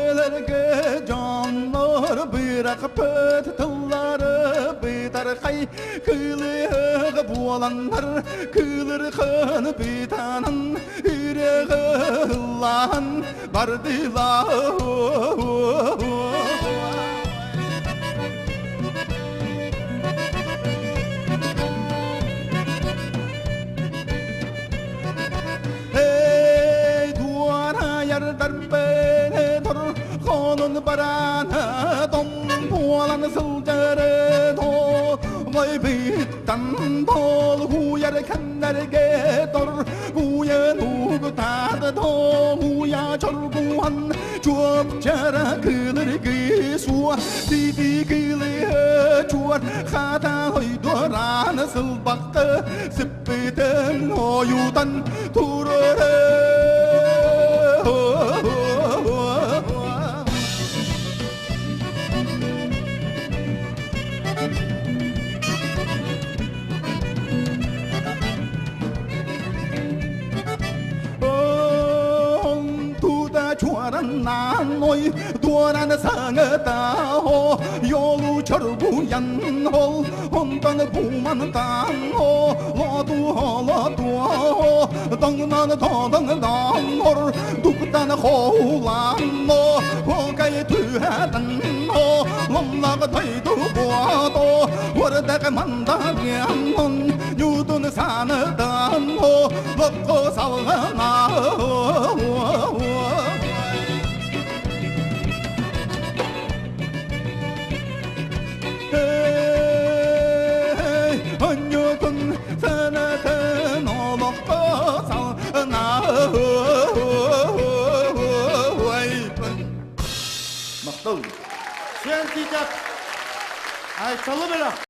Kılarge canlar bırak pöt tılları biter kay Kılığı bulanlar kılırkın bitanan Yüreği lan bardılar Barana dom pualan sultere tho Vai bit tan thol huya khannar ge tor huya nu ta tho huya chor guan chuop chara kılır gi suwa ti ti kili chuan kha ta hoi duaraan sul baktı sipiten hoyutan turore Nan ôi duoraan sang ta ho yolu çorbu yan hol ondan buman tan ho lo tu ho dangnan dan hor duktan ho lan no ho kai tu dan ho lomla ga thai tu bo to war da ka man da yan hon nyu tun san dan ho lot ko sal na Сиэн Тиитэп Айталы белек.